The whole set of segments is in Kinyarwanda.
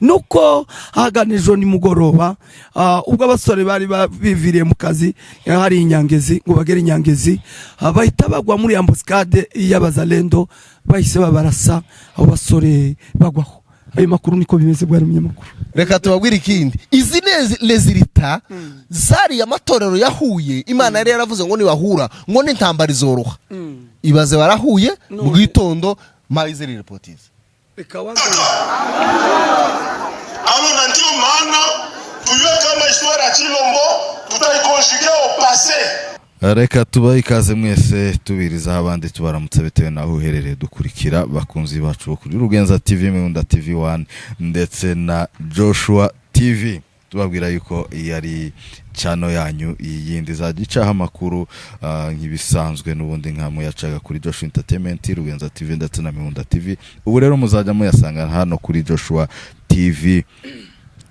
nuko haganijwe nimugoroba ubwo abasore bari biviriye mu kazi hari inyangezi ngo bagere inyangezi bahita bagwa muri ambuscade y'abazalendo bahise babarasa abo basore bagwaho. Ayo makuru niko bimeze bwa munyamakuru. Reka tubabwira ikindi, izi nezirita zari ya matorero yahuye Imana yari yaravuze ngo nibahura ngo n'intambara izoroha. Ibaze barahuye mu gitondo maizeri reportize. Reka wangu alors ndio maana tuwe kama historia ya Chilombo tutaikonjuger au passé. Reka tubaye ikaze mwese tubiriza abandi tubaramutse bitewe naho uherereye dukurikira bakunzi bacu bo kuri Rugenza TV, Mihunda TV1 ndetse na Joshua TV. Tubabwira yuko yari chano yanyu yindi zagicaho amakuru nk'ibisanzwe n'ubundi nkamwe yacaga kuri Joshua Entertainment, Rugenza TV ndetse na Mihunda TV. Ubu rero muzajya muyasanga hano kuri Joshua TV.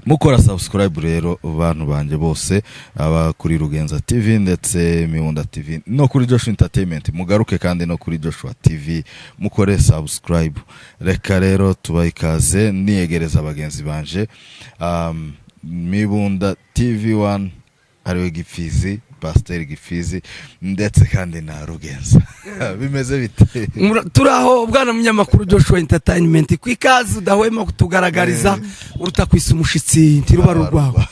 Mukora subscribe rero abantu banje bose aba kuri Rugenza TV ndetse Mihunda TV no kuri Joshua Entertainment, mugaruke kandi no kuri Joshua TV mukore subscribe. Reka rero tubayikaze niyegereza abagenzi banje Mihunda TV1 ariwe Gifizi, Pastor Gifizi ndetse kandi na Rugenza. Bimeze bite? Turaho bwana munyamakuru Joshua Entertainment kwikaze udahwema kutugaragariza uruta kwisa umushitsi ntiruba rurwawe.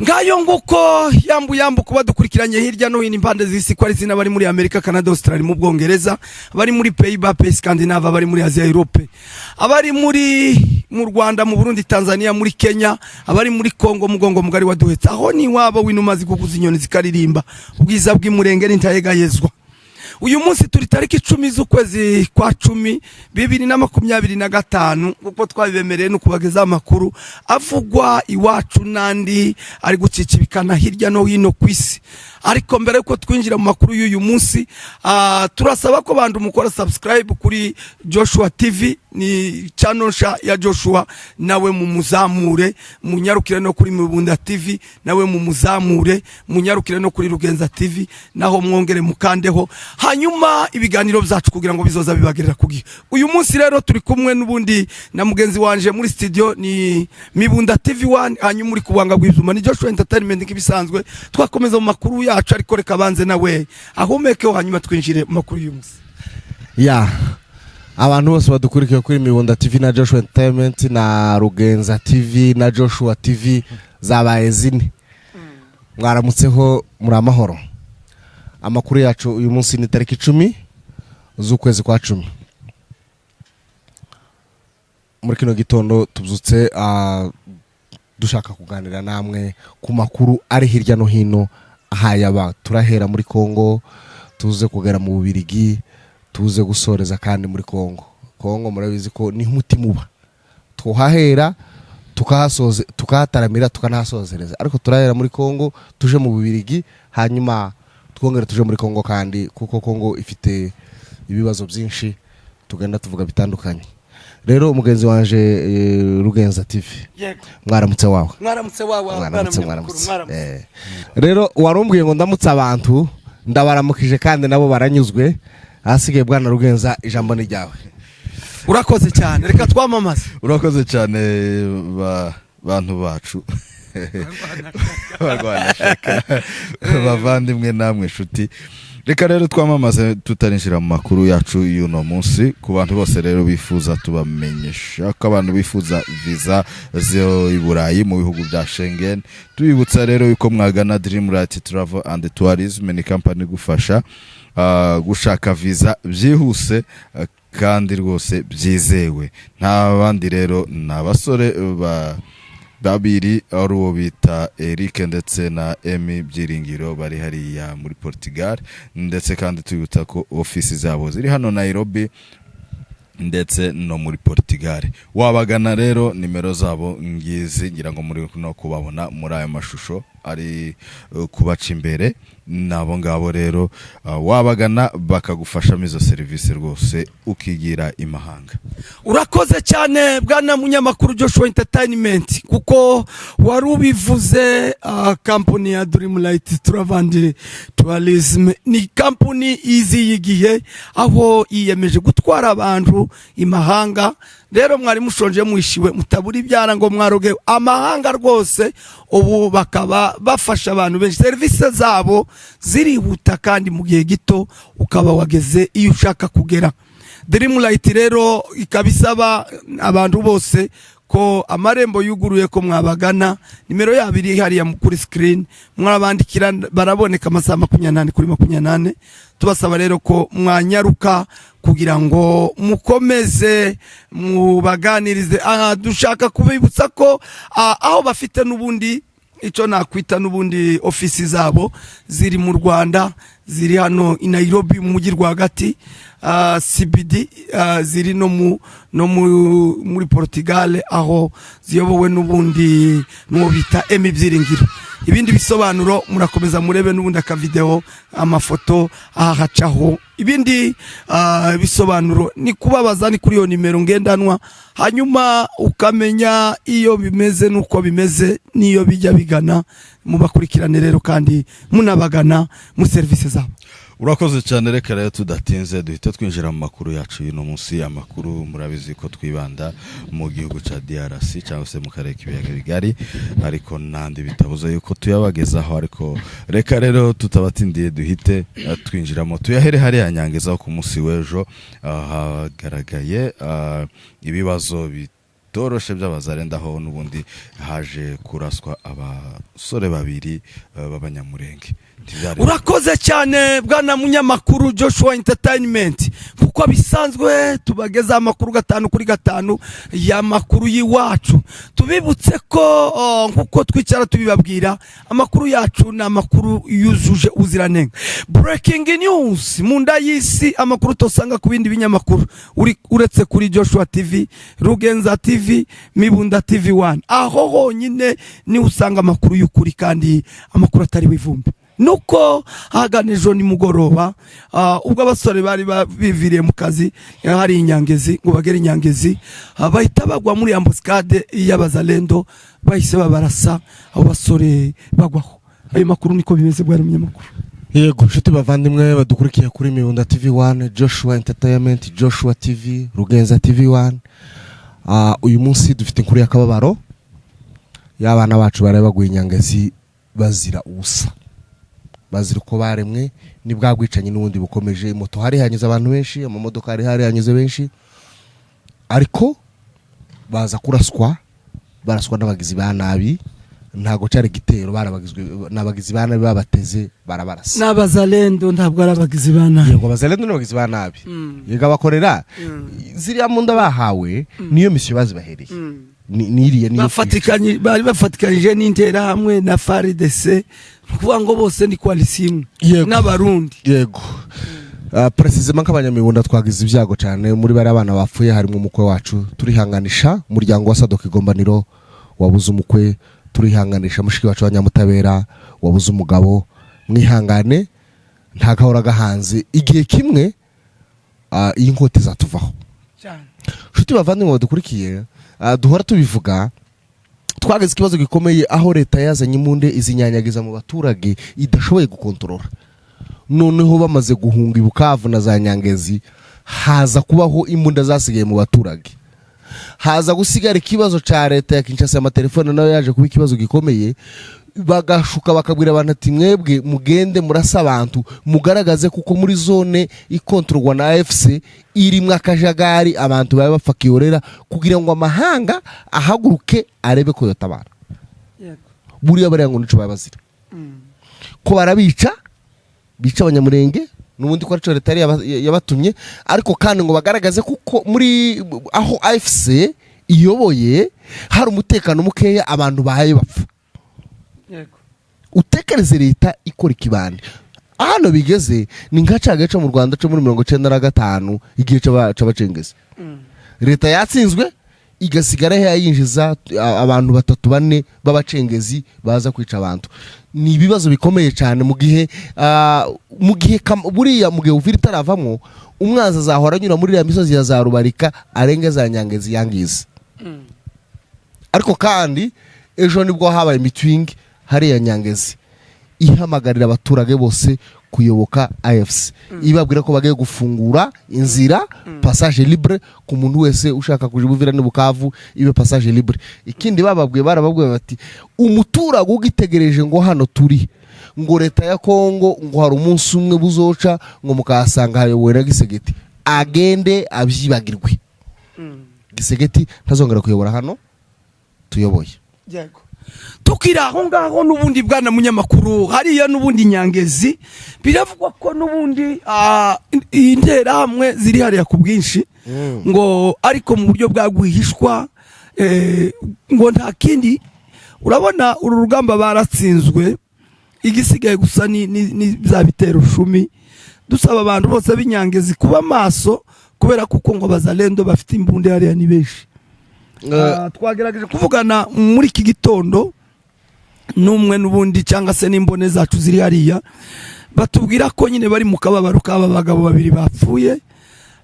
Ngayo nguko yambu kuba dukurikiranye hirya no hino impande z'isi ko ari zina bari muri Amerika, Canada, Australia, mu Bwongereza, bari muri Pays-Bas, Scandinavia, bari muri Asia, Europe, abari mu Rwanda, mu Burundi, Tanzania, muri Kenya, abari muri Kongo, mugongo mugari waduhetsa aho ni wabo winumazi kukuza inyoni zikaririmba ubwiza bw'imurenge n'intayegayezwa. Uyu munsi turi tariki 10 z'ukwezi kwa 10 2025 kuko twabibemereye no kubageza amakuru avugwa iwacu nandi ari gucicibikana hirya no hino kwisi. Ariko mbere yuko twinjira mu makuru y'uyu munsi turasaba ko bantu mukora subscribe kuri Joshua TV, ni channel ya Joshua, nawe mumuzamure, munyarukire no kuri Mihunda TV, nawe mumuzamure, munyarukire no kuri Rugenza TV, naho mwongere mukandeho hanyuma ibiganiro byacu kugira ngo bizoza bibagerera kugihe. Uyu munsi rero turi kumwe n'ubundi na mugenzi wanje muri studio ni Mihunda TV1, hanyuma muri kubanga bw'izuma ni Joshua Entertainment nk'ibisanzwe. Twakomeza mu makuru yacu ariko reka banze nawe ahumekeho hanyuma twinjire mu makuru y'uyu munsi. Abantu bose badukurikiye kuri Mihunda TV na Joshua Entertainment na Rugenza TV na Joshua TV zabaye zine. Mwaramutseho muri amahoro. Amakuru yacu uyu munsi ni tariki 10 z'ukwezi kwa 10. Muri kino gitondo tubyutse dushaka kuganira namwe ku makuru ari hirya no hino ahayaba. Turahera muri Kongo, tuze kugera mu Bubirigi, tuze gusoreza kandi muri Kongo. Kongo murabizi ko ni umutima uba. Tuhahera tukahasoze tukahataramira tukanahasozereza, ariko turahera muri Kongo tuje mu Bubirigi hanyuma twongera tuje muri Kongo kandi kuko Kongo ifite ibibazo byinshi tugenda tuvuga bitandukanye. Rero umugenzi wanje Rugenza TV, mwaramutse wawe. Mwaramutse. Rero warumbwiye ngo ndamutse abantu ndabaramukije kandi nabo baranyuzwe. Hasigaye bwana Rugenza ijambo ni ryawe. Urakoze cyane, reka twamamaze. Urakoze cyane bantu bacu. Bavandimwe namwe nshuti. Reka rero twamamaze tutarinjira mu makuru yacu y'uno munsi. Ku bantu bose rero bifuza tubamenyesha ko abantu bifuza visa zo i Burayi mu bihugu bya Schengen, tubibutsa rero yuko mwagana Dreamlight Travel and Tourism ni company gufasha gushaka visa byihuse kandi rwose byizewe. Nta bandi rero n'abasore babiri ari uwo bita Eric ndetse na Emi Byiringiro bari hariya muri Portugal, ndetse kandi tuyuta ko ofisi zabo ziri hano Nairobi ndetse no muri Portugal. Wabagana rero nimero zabo ngizi ngira ngo muri no kubabona muri aya mashusho ari kubaca imbere. Nabo ngabo rero wabagana bakagufasha mizo service rwose ukigira imahanga. Urakoze cyane bwana munyamakuru Joshua Entertainment kuko warubivuze company ya Dreamlight Travel and Tourism ni company izi yigihe aho yiyemeje gutwara abantu imahanga rero mwari mushonje mwishiwe mutabura ibyara ngo mwaroge amahanga rwose ubu bakaba bafasha abantu benshi service zabo zirihuta kandi mu gihe gito ukaba wageze iyo ushaka kugera Dreamlight rero ikabisaba abantu bose ko amarembo yuguruye ko mwabagana nimero yabiri hariya kuri screen mwabandikira baraboneka amasaha 28 kuri 28 tubasaba rero ko mwanyaruka kugira ngo mukomeze mubaganirize dushaka kubibutsa ko aho bafite nubundi ico nakwita nubundi ofisi zabo ziri mu Rwanda ziri hano i Nairobi mu mujyi rwagati CBD ziri no muri Portugal aho ziyobowe nubundi no bita Emibyiringiro ibindi bisobanuro murakomeza murebe nubundi aka video amafoto ahacaho ibindi bisobanuro ni kubabaza ni kuri yo nimero ngendanwa hanyuma ukamenya iyo bimeze nuko bimeze niyo bijya bigana mubakurikirane rero kandi munabagana mu service zabo. Urakoze cyane reka rero tudatinze duhita twinjira mu makuru yacu y'ino munsi amakuru murabizi ko twibanda mu gihugu ca DRC cyangwa se mu karere k'ibiyaga bigari ariko nandi bitabuze yuko tuyabagezaho ariko reka rero tutabatindiye duhite twinjiramo tuyahere hari yanyangezaho ku munsi w'ejo hagaragaye ibibazo bitoroshe by'abazarendaho nubundi haje kuraswa abasore babiri b'abanyamurenge. Urakoze cyane bwana munyamakuru Joshua Entertainment kuko bisanzwe tubageza amakuru 5 kuri 5 ya makuru yiwacu tubibutse ko nkuko twicara tubibabwira amakuru yacu na makuru yuzuje uziranenge breaking news munda yisi amakuru tosanga ku bindi binyamakuru uretse kuri Joshua TV Rugenza TV Mibunda TV 1 aho honyine ni usanga amakuru y'ukuri kandi amakuru atari wivumbi nuko haganijwe ni mugoroba ubwo abasore bari biviriye mu kazi hari inyangezi ngo bagere inyangezi bahita bagwa muri ambuscade y'abazalendo bahise babarasa abo basore bagwaho ayo makuru niko bimeze bwa munyamakuru. Yego nshuti bavandimwe badukurikiye kuri Mibunda TV 1 Joshua Entertainment Joshua TV Rugenza TV 1 uyu munsi dufite inkuru y'akababaro y'abana bacu bare baguye inyangezi bazira ubusa bazira ko baremwe ni bwagwicanye n'ubundi bukomeje moto hari hanyuze abantu benshi amamodoka hari hanyuze benshi ariko baza kuraswa baraswa n'abagizi ba nabi ntago cyari gitero barabagizwe n'abagizi ba nabi babateze barabarasa n'abazalendo ntabwo arabagizi ba nabi yego abazalendo n'abagizi ba nabi yega bakorera ziriya munda bahawe niyo mission bazibahereye niriye ni bafatikanye bari bafatikanyije n'intera hamwe na FARDC kuvuga ngo bose ni coalition n'abarundi yego precisement nk'abanyamibunda twagize ibyago cyane muri bari abana bapfuye harimo umukwe wacu turihanganisha umuryango wa Sadoki Gombaniro wabuze umukwe turihanganisha mushiki wacu abanyamutabera wabuze umugabo mwihangane nta gahora gahanze igihe kimwe iyi nkote zatuvaho cyane shuti bavandimwe badukurikiye duhora tubivuga twageze ikibazo gikomeye aho leta yazanye imunde izinyanyagiza mu baturage idashoboye gukontorora noneho bamaze guhunga ibukavu na za nyangezi haza kubaho imbunda zasigaye mu baturage haza gusigara ikibazo ca leta ya Kinshasa amatelefone nayo yaje kuba ikibazo gikomeye bagashuka bakabwira abantu ati mwebwe mugende murasa abantu mugaragaze kuko muri zone ikontorwa na AFC iri mwakajagari abantu babe bafakiyorera kugira ngo amahanga ahaguruke arebe ko yotabara buriya bari ngo nico babazira ko barabica bica abanyamurenge nubundi ko arico leta yabatumye ariko kandi ngo bagaragaze kuko muri aho AFC iyoboye hari umutekano mukeya abantu bahaye bapfa utekereze leta ikora ikibande hano bigeze ni nka cagaca mu Rwanda cyo muri 1995 igihe c'abacengezi leta yatsinzwe igasigara yayinjiza abantu 3-4 babacengezi baza kwica abantu ni ibibazo bikomeye cyane mu gihe buriya mu gihe uvira itaravamwo umwanza azahora anyura muri ya misozi ya za Rubarika arenge za nyangezi yangize ariko kandi ejo nibwo habaye meeting hari ya nyangezi ihamagarira abaturage bose kuyoboka AFC ibabwira ko bagiye gufungura inzira passage libre ku muntu wese ushaka kuja Buvira ni Bukavu ibe passage libre. Ikindi barababwiye bati umutura gugitegereje ngo hano turi ngo leta ya Kongo ngo hari umunsi umwe buzoca ngo mukasanga hayobowe na Gisegeti agende abyibagirwe. Gisegeti ntazongera kuyobora hano tuyoboye. Yego. Tukira aho ngaho nubundi bwana munyamakuru hariya nubundi Nyangezi biravugwa ko nubundi intera hamwe ziri hariya ku bwinshi ngo ariko mu buryo bwagwihishwa ngo nta kindi urabona uru rugamba baratsinzwe igisigaye gusa ni za bitero 10 dusaba abantu bose b'inyangezi kuba maso kubera kuko ngo bazalendo bafite imbunde hariya ni benshi. Twagerageje kuvugana muri iki gitondo numwe nubundi cyangwa se n'imbone zacu ziri hariya batubwira ko nyine bari mu kababaro k'aba bagabo babiri bapfuye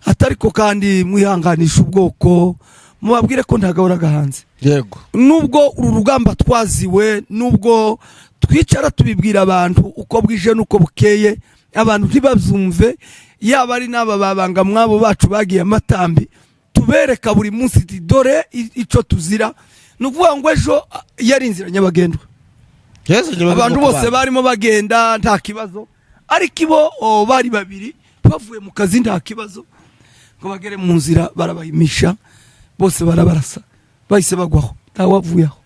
atariko kandi mwihanganisha ubwoko mubabwire ko ntagahora gahanze. Yego. Nubwo uru rugamba twaziwe nubwo twicara tubibwira abantu uko bwije nuko bukeye abantu ntibazumve yaba ari n'aba babanga mwabo bacu bagiye amatambi tubereka buri munsi dore ico tuzira nuvuga ngo ejo yari inzira nyabagendwa. Abantu bose barimo bagenda nta kibazo ariko ibo bari babiri bavuye mu kazi nta kibazo ngo bagere mu nzira barabahimisha bose barabarasa bahise bagwaho ntawavuyeho.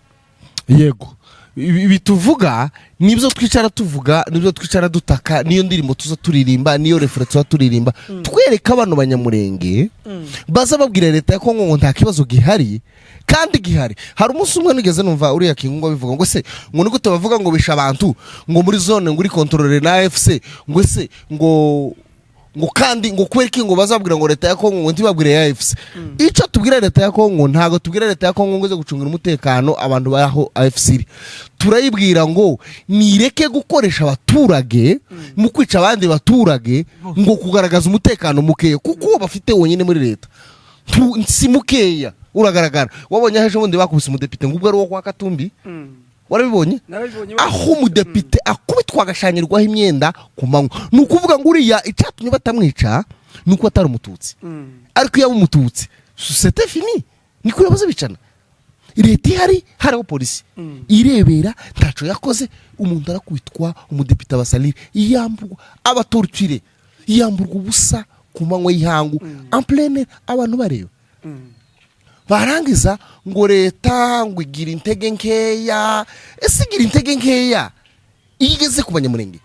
Yego. Bituvuga nibyo twicara tuvuga nibyo twicara dutaka niyo ndirimbo tuza turirimba niyo refere tuza turirimba twereka abantu banyamurenge baza babwira leta ya Kongo ngo nta kibazo gihari kandi gihari. Hari umunsi umwe nigeze numva uriya kingo bivuga ngo se ngo nigute bavuga ngo bisha abantu ngo muri zone ngo uri contrôler na AFC ngo se ngo kandi ngo kwereke ngo bazabwira ngo leta ya Kongo ngo ntibabwire ya AFC. Ico tubwira leta ya Kongo ntago tubwira leta ya Kongo ngo ze gucungira umutekano abantu baho AFC. Turayibwira ngo nireke gukoresha abaturage mu kwica abandi baturage ngo kugaragaza umutekano mukeya kuko bafite wonyine muri leta si mukeya uragaragara. Wabonye hejo bundi bakubise umudepite ngo ubwo ari wo kwa Katumbi warabibonye aho umudepite akubitwa agashanyirwaho imyenda ku manywa. Nukuvuga ngo uriya icyatumye batamwica nuko atari umututsi ariko yaba umututsi c'était fini niko yabaze bicana. Leta ihari hariho polisi irebera ntaco yakoze umuntu arakubitwa umudepite abasalire iyamburwa abatorture iyamburwa ubusa ku manywa y'ihangu en pleine abantu bareba barangiza ngo leta ngo igira intege nkeya. Ese igira intege nkeya igeze ku banyamurenge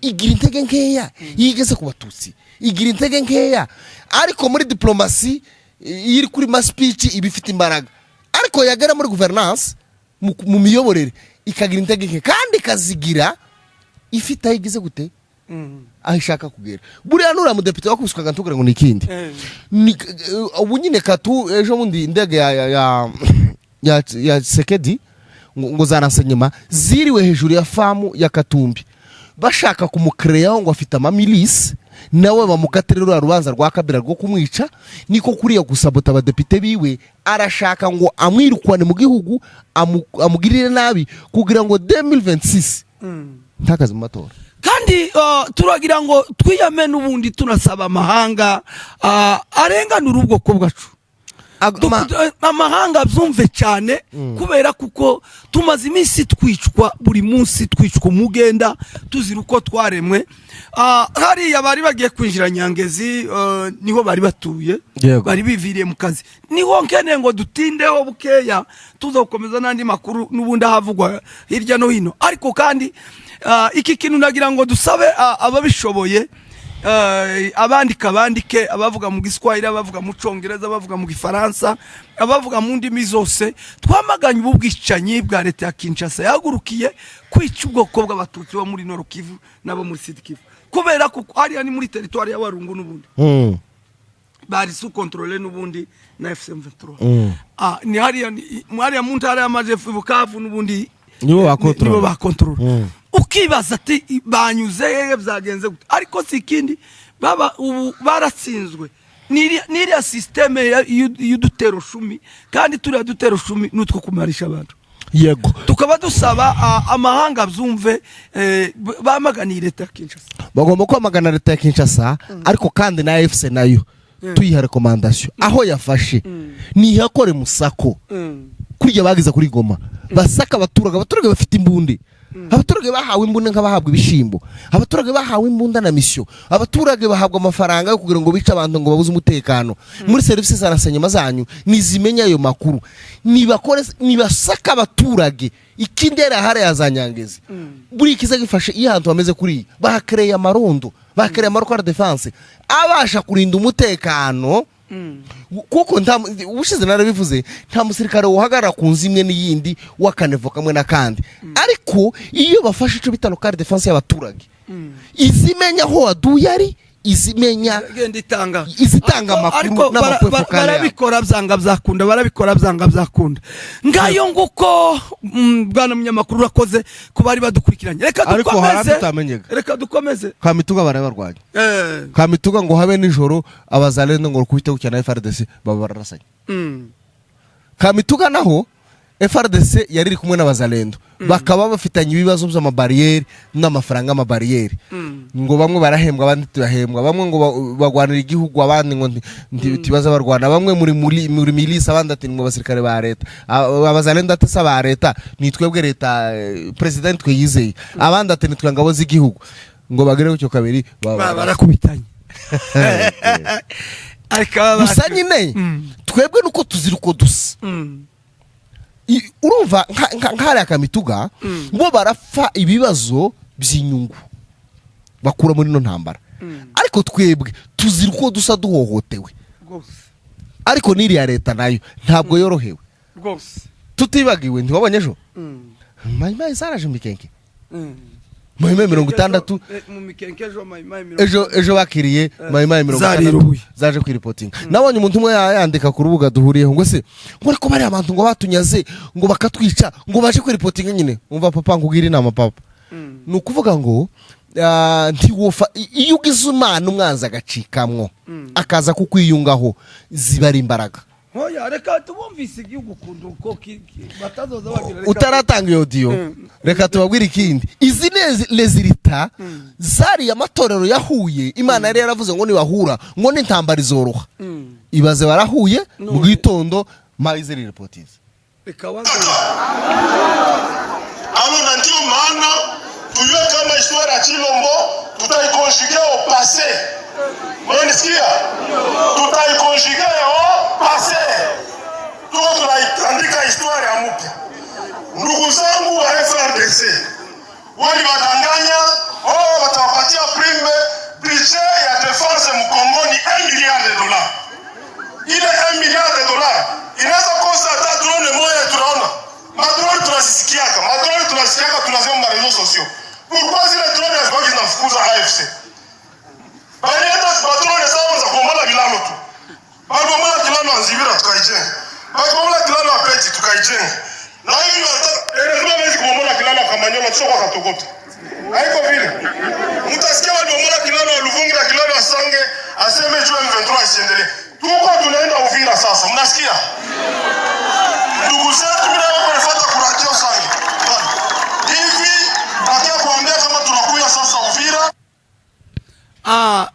igira intege nkeya igeze ku batutsi igira intege nkeya ariko muri diplomasi iri kuri ma speech ibifite imbaraga ariko yagera muri governance mu miyoborere ikagira intege nke kandi kazigira ifite igeze gute ahishaka kugera. Buriya nura mu deputy wakubiswaga ntugura ngo nikindi ubu nyine katu ejo bundi indege ya Sekedi ngo zaransenyema ziriwe hejuru ya famu ya Katumbi bashaka kumukreyaho ngo afite amamilisi nawe bamukaterera rubanza rwa Kabira rwo kumwica niko kuriya gusabota abadepite biwe arashaka ngo amwirukwane mu gihugu amugirire nabi kugira ngo 2026 ntakaze mu matora. Kandi turagira ngo twiyame n'ubundi tunasaba amahanga arenganura ubwoko bwacu amahanga byumve cyane kubera kuko tumaze iminsi twicwa buri munsi twicwa umugenda tuzira uko twaremwe. Hariya bari bagiye kwinjira Nyangezi niho bari batuye bari biviriye mu kazi niho nkene ngo dutindeho bukeya tuzakomeza nandi makuru n'ubundi havugwa hirya no hino ariko kandi iki kintu nagira ngo dusabe ababishoboye abandike abavuga mu Giswahili abavuga mu Congereza abavuga mu Gifaransa abavuga mu ndimi zose twamaganye ububwicanyi bwa leta ya Kinshasa yagurukiye kwica ubwoko bw'abatutsi bo muri Nord Kivu nabo muri Sud Kivu kubera ko hariya ni muri territoire ya Warungu n'ubundi bari sous contrôle n'ubundi na FM23 ni hariya mu ntara y'Amajepfo Bukavu n'ubundi nibo ba contrôle ukibaza ati banyuze byagenze gute ariko sikindi baba baratsinzwe niriya systeme y'udutero 10 kandi turi dutero 10 nutwo kumarisha abantu yego tukaba dusaba amahanga byumve bamaganiye leta ya Kinshasa bagomba kwamagana leta ya Kinshasa ariko kandi na AFC nayo tuyiha recommandation aho yafashe nihakore musako kurya bagiza kuri Goma basaka abaturage bafite imbundi abaturage bahawe imbunda nk'abahabwa ibishimbo abaturage bahawe imbunda na mission abaturage bahabwa amafaranga yo kugira ngo bice abantu ngo babuze umutekano muri service za rasenyema zanyu nizimenya ayo makuru nibasaka abaturage ikindera hare yazanyangeze buri kiza gifashe iyo hantu bameze kuri bahakreye amarondo bahakreye amarokora defense abasha kurinda umutekano kuko ubushize narabivuze nta musirikare wohagarara ku nzimwe n'iyindi wakanevo kamwe na kandi ariko iyo bafashe ico bitano carte defense y'abaturage izimenya ho waduye ari izimenya izitanga amakuru n'amakuru barabikora byanga byakunda ngayo nguko bwana munyamakuru urakoze ko bari badukurikiranye reka dukomeze Kamituga barabarwanya Kamituga ngo habe nijoro abazalendo ngo rukubite gukina FRDC baba bararasanye Kamituga naho FRDC yari kumwe n'abazalendo bakaba bafitanye ibibazo by'amabarriere n'amafaranga y'amabarriere ngo bamwe barahembwa abandi tubahembwa bamwe ngo bagwanira igihugu abandi ngo ntibaza barwana bamwe muri milice abandi ati ngo basirikare ba leta abazalendo atesa ba leta nitwebwe leta president twe yizeye abandi ati nitwe ngabo z'igihugu ngo bagere cyo kabiri barakubitanye gusa nyine twebwe nuko tuziruko dusa urumva nk'ari Kamituga bo barapfa ibibazo by'inyungu bakura muri no ntambara ariko twebwe tuzira uko dusa duhohotewe ariko niri ya leta nayo ntabwo yorohewe tutibagiwe ntiwabonye ejo Mayimayi zaraje mikenke Mayimayi 60 mu mikenke ejo bakiriye Mayimayi 60 zaje ku reporting nabonye umuntu umwe yandika ku rubuga duhuriyeho ngo se ngo ariko bari abantu ngo batunyaze ngo bakatwica ngo baje ku reporting nyine umva papa ngugira inama papa nukuvuga ngo ntiwofa iyo ugize umwana umwanza agacikamwo akaza kukwiyungaho zibari imbaraga hoya reka tubumvise igihugu kundu uko batazoza bagira utaratanga audio reka tubabwire ikindi izi lezirita zari amatorero yahuye Imana yari yaravuze ngo nibahura ngo n'intambara izoroha ibaze barahuye mu gitondo Maizeri reporters reka wangu alors ndio maana tujue kama historia ya Chilombo tutaikonjuger au passé. Mwanisikia? Tutaikonjuger au passé. Tuko tunaandika historia mpya. Ndugu zangu wa FRDC, wali wadanganya, watawapatia prime budget ya defense mkongo ni $1 milliard. Ile $1 milliard inaweza kosa hata drone moja tunaona. Madrone tunasikiaka, tunasema ma réseaux sociaux. Pourquoi zile drone hazibaki zinafukuza AFC? Bali hata drone zao za kuomba bilalo tu. Bagomba kilalo anzibira tukaijenga. Bagomba kilalo apeti tukaijenga. Na hivi lazima wezi kuomba kilalo Kamanyola sio kwa Katogota. Haiko vile. Mtasikia waliomba kilalo Luvungi kilalo Asange aseme juu M23 isiendelee. Tuko tunaenda Uvira sasa. Mnasikia? Ndugu zetu mimi nafuata kuratio sana. Hivi nataka kuambia kama tunakuja sasa Uvira.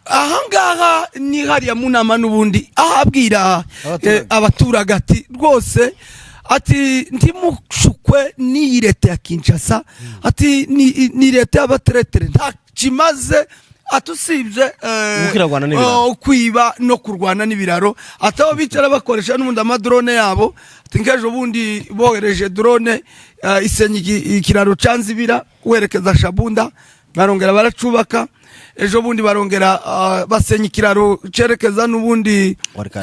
Ahangaha ni hariya munama n'ubundi ahabwira abaturage ati rwose ati ntimushukwe ni leta ya Kinshasa ati ni leta y'abateretere nta kimaze atusibye kwiba no kurwana n'ibiraro ataho bicara bakoresha n'ubundi amadrone yabo ati ngejo bundi bohereje drone isenye ikiraro canzibira werekeza Shabunda barongera baracubaka ejo bundi barongera basenya ikiraro cerekeza n'ubundi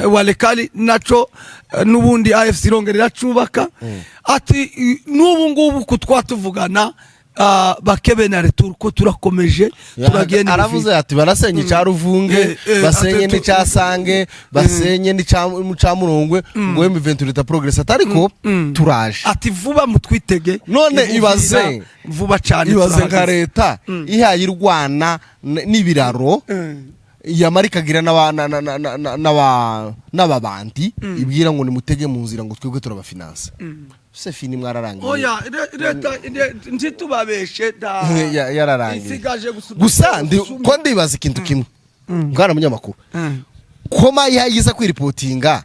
Walikali naco n'ubundi AFC rongera iracubaka ati n'ubu ngubu kutwatuvugana bakebe na retour ko turakomeje turagenda aravuze ati barasenye ca Ruvunge basenye ni ca Sange basenye ni ca Mucamurongwe ngo M23 progress atariko turaje ati vuba mutwitege none ibaze vuba cyane ibaze nka leta ihaye irwana n'ibiraro yamarikagira n'ababandi ibwira ngo nimutege mu nzira ngo twebwe turabafinanse se fini mwararangiye oya leta ntitubabeshe da yararangiye isigaje gusa ko ndibaza ikintu kimwe ngana munyamakuru koma yayiza kwiripotinga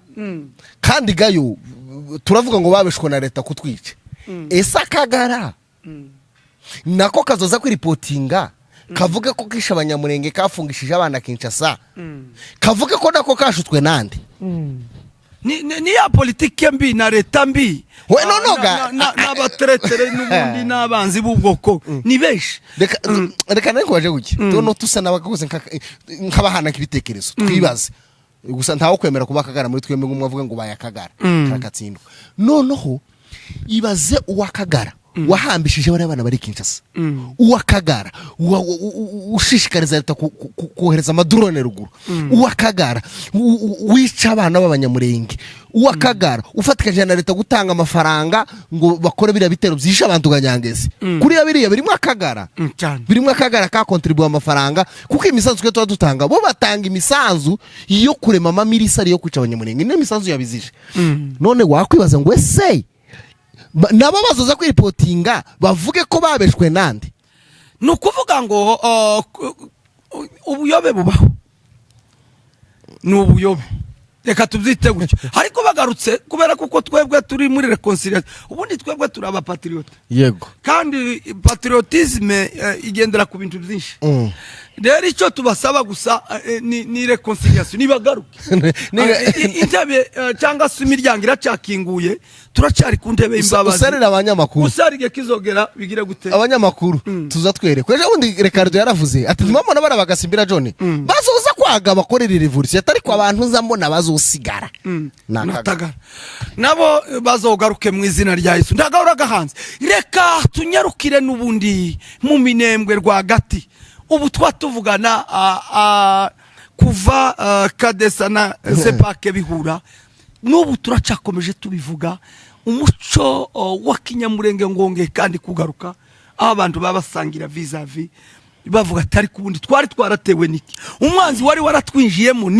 kandi gayo turavuga ngo babeshwe na leta kutwica ese akagara nako kazoza kwiripotinga kavuga ko kisha abanyamurenge kafungishije abana Kinshasa kavuga ko nako kashutwe nande ni ya politike mbi na leta mbi we nonoga n'abatretere n'ubundi n'abanzi b'ubwoko ni benshi reka nako waje guki tono tusa nabakaguze nk'abahana kibitekerezo twibaze gusa ntawo kwemera kuba akagara muri twembe ngumwe avuga ngo bayakagara karakatsindwa noneho ibaze uwakagara wahambishije abana bari Kinshasa uwakagara ushishikariza leta kohereza amadrone ruguru uwakagara wica abana b'abanyamurenge uwakagara ufatikaje na leta gutanga amafaranga ngo bakore bira bitero byisha abantu ganyangeze kuri yabiriye birimo akagara birimo akagara ka contribute amafaranga kuko imisanzu twe tuba dutanga bo batanga imisanzu yo kurema amamilisari yo kwica abanyamurenge ne imisanzu yabizije none wakwibaza ngo ese nabo bazoza kwiripotinga bavuge ko babeshwe nande nukuvuga ngo ubuyobe bubaho n'ubuyobe reka tubyite gutyo ariko bagarutse kubera kuko twebwe turi muri reconciliation ubundi twebwe turi abapatriote yego kandi patriotisme igendera ku bintu byinshi rero icyo tubasaba gusa ni reconciliation nibagaruke intebe cyangwa se imiryango iracakinguye turacyari ku ntebe y'imbabazi usarira abanyamakuru usarige kizogera bigire gute abanyamakuru tuza twereke ejo bundi Ricardo yaravuze ati mwamona bara bagasimbira John bazoza kwaga bakorera revolution atari kwa abantu nzambona bazosigara natagara nabo bazogaruke mu izina rya Yesu ndagahora gahanze reka tunyarukire n'ubundi mu minembwe rwagati ubu twatuvugana kuva Kadesa na Sepake bihura n'ubu turacakomeje tubivuga umuco wa kinyamurenge ngonge kandi kugaruka aho abantu babasangira vis-a-vis bavuga atari kubundi twari twaratewe niki umwanzi wari waratwinjiyemo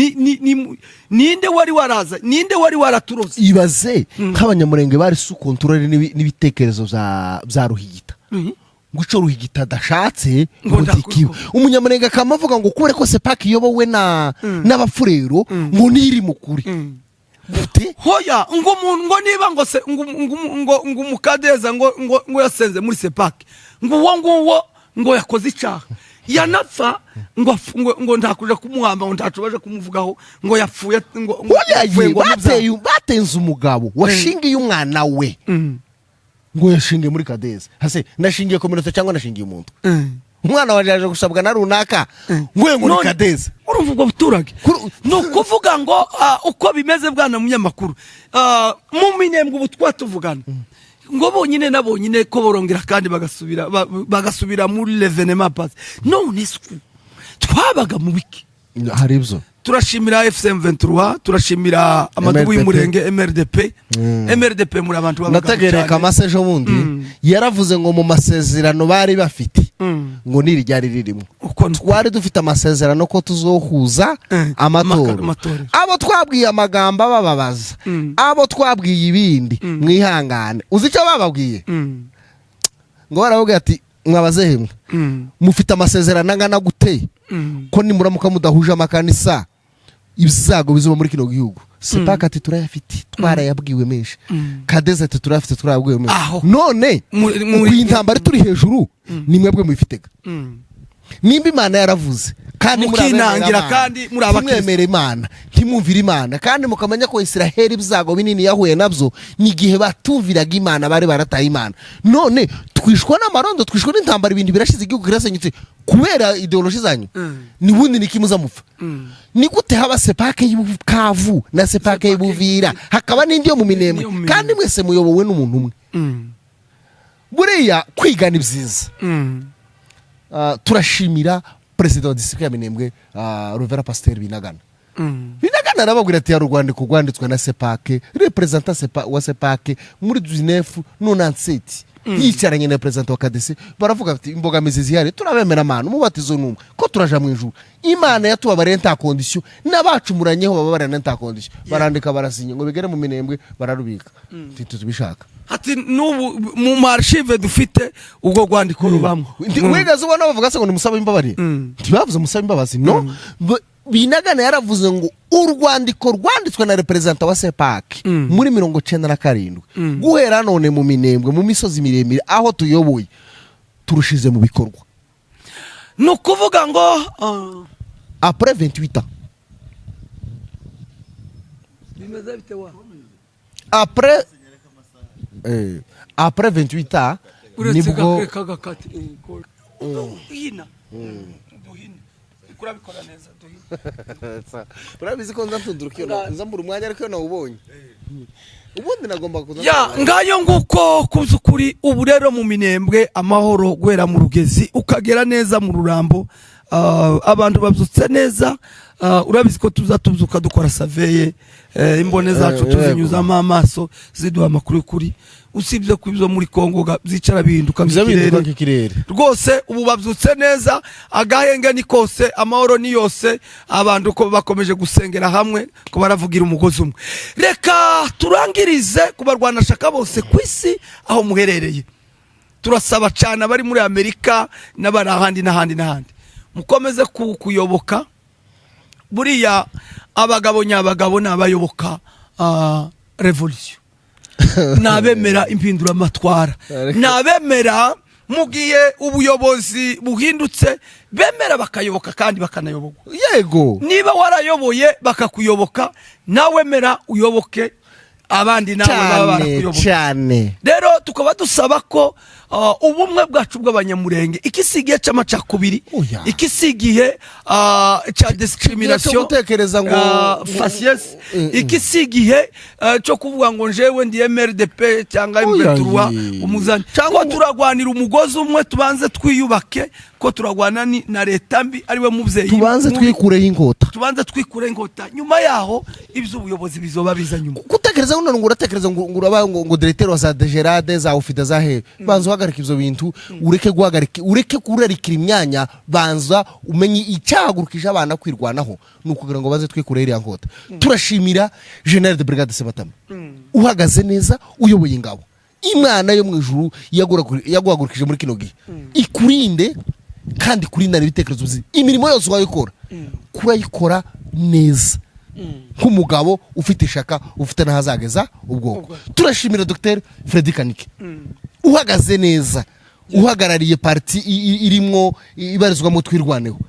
ninde wari waraza ninde wari waraturoze ibaze nk'abanyamurenge bari su control n'ibitekerezo bya Ruhigita guco Ruhigita dashatse ngutikiwe umunyamurenge akamavuga ngo kure ko Sepake yobowe n'abafurero ngo niri mukuri gute hoya ngo niba ngo se ngo umukadeza ngo yasenze muri Sepake ngo ngo yakoze icyaha yanapfa ngo ntakuja kumuhamba ngo ntacobaje kumuvugaho ngo yapfuye ngo batenze umugabo washingiye umwana we ngo yashingiye muri Kadeza hase nashingiye community cyangwa nashingiye umuntu umwana waje gusabwa na runaka ngo muri Kadeza urumva buturage no kuvuga ngo uko bimeze bwana munyamakuru mu minembwe ubu twatuvugana ngo bonyine nabonyine ko borongera kandi bagasubira muri l'evenement pass none twabaga mu wiki hari ibyo turashimira FCM 23 turashimira amadubu y'umurenge MRDP muri abantu natagereka amasejo bundi yaravuze ngo mu masezerano bari bafite ngo niri ryari ririmo twari dufite amasezerano ko tuzohuza amatora abo twabwiye amagamba bababaza abo twabwiye ibindi mwihangane uzi icyo bababwiye ngo baravuga ati mwabaze hemwe mufite amasezerano angana gute ko nimuramuka mudahuje amakanisa ibizago bizuba muri kino gihugu Sepake ati turayafite twarayabwiwe menshi Kadeza ati turafite turabwiwe menshi none kwintambara turi hejuru ni mwebwe mubifitega nimba Imana yaravuze kandi mukinangira kandi muri abakemera Imana ntimwumvira Imana kandi mukamenya ko Israeli ibizago binini yahuye nabyo ni gihe batumviraga Imana bari barataye Imana none twishwa n'amarondo twishwa n'intambara ibindi birashize igihugu kirasenyutse kubera ideology zanyu ni bundi nikimuza mupfa ni gute haba Sepake y'Ubukavu na Sepake y'Ubuvira hakaba n'indi yo mu Minembwe kandi mwese muyobowe n'umuntu umwe buriya kwigana ibyiza turashimira President wa district ya Minembwe Ruvera Pasteur Binagana arababwira ati ya Rwandiko rwanditswe na Sepake representant wa Sepake muri 1997 yicaranye na president wa KDC baravuga ati imbogamizi zihari turabemera amana umubatizo numwe ko turaja mu ijuru imana yatubabare nta condition n'abacumuranyeho bababare nta condition barandika barasinye ngo bigere mu minembwe bararubika tubishaka ati n'ubu mu marshive dufite ubwo rwandiko rubamwe wigaze ubona bavuga se ngo nimusaba imbabare ntibavuze musaba imbabazi no Binagana yaravuze ngo urwandiko rwanditswe na representa wa CEPAC muri 97 guhera none mu minembwe mu misozi miremire aho tuyoboye turushize mu bikorwa no kuvuga ngo après 28 ans bimeze bite wa après 28 ans nibwo kurabikora neza urabizi ko nzamtundurukiyo nzambura umwanya ariko nawubonye ubundi nagomba kuza ya ngayo nguko kuzukuri ubu rero mu minembwe amahoro gwera mu rugezi ukagera neza mu rurambo abantu babyutse neza urabizi ko tuzuka dukora saveye imbone zacu tuzinyuzamo amaso ziduha amakuru kuri usibye kubyo muri Kongo zicara bihinduka nk'ikirere rwose ubu babyutse neza agahenge ni kose amahoro ni yose abantu ko bakomeje gusengera hamwe ko baravugira umugozi umwe reka turangirize kubarwana shaka bose kwisi aho muherereye turasaba cyane abari muri Amerika n'abari ahandi n'ahandi mukomeze kuyoboka buriya abagabo nyabagabo n'abayoboka revolution nabemera impindura matwara nabemera mugiye ubuyobozi buhindutse bemera bakayoboka kandi bakanayoboka yego niba warayoboye bakakuyoboka nawe mera uyoboke abandi nawe baba barakuyoboka cyane rero tukaba dusaba ko ubumwe bwacu bw'abanyamurenge ikisigiye cy'amacakubiri ikisigiye cya discrimination gutekereza ngo faciès ikisigiye cyo kuvuga ngo njewe ndi MRDP cyangwa M23 umuzani cyangwa turagwanira umugozi umwe tubanze twiyubake ko turagwana na leta mbi ari we muvyeyi tubanze twikureho inkota nyuma yaho ibyo ubuyobozi bizoba biza nyuma gutekereza ngo uratekereza ngo uraba ngo directeur wa za Degerade za ofida za he banza uhagarika ibyo bintu ureke kurarikira imyanya banza umenye icyahagurukije abana kwirwanaho nukugira ngo baze twikureho iriya nkota turashimira General de Brigade Sebatama uhagaze neza uyoboye ingabo imana yo mu ijuru yaguhagurukije muri kino gihe ikurinde kandi kurinda ibitekerezo byiza imirimo yose wayikora kurayikora neza nk'umugabo ufite ishaka ufite n'ahazageza ubwoko turashimira Dr Freddy Kanike uhagaze neza uhagarariye parti irimo ibarizwamo twirwaneho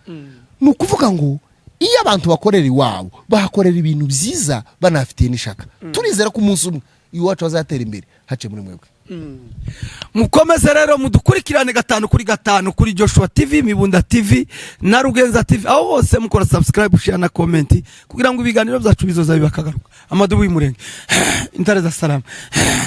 nukuvuga ngo iyo abantu bakorera iwabo bahakorera ibintu byiza banafitiye n'ishaka turizera ko umunsi umwe iwacu bazatera imbere hace muri mwebwe mukomeze rero mudukurikirane 5 kuri Joshua TV Mibunda TV na Rugenza TV aho hose mukora subscribe share na comment kugira ngo ibiganiro byacu bizoza bibakagaruka amadubu y'umurenge intare za salama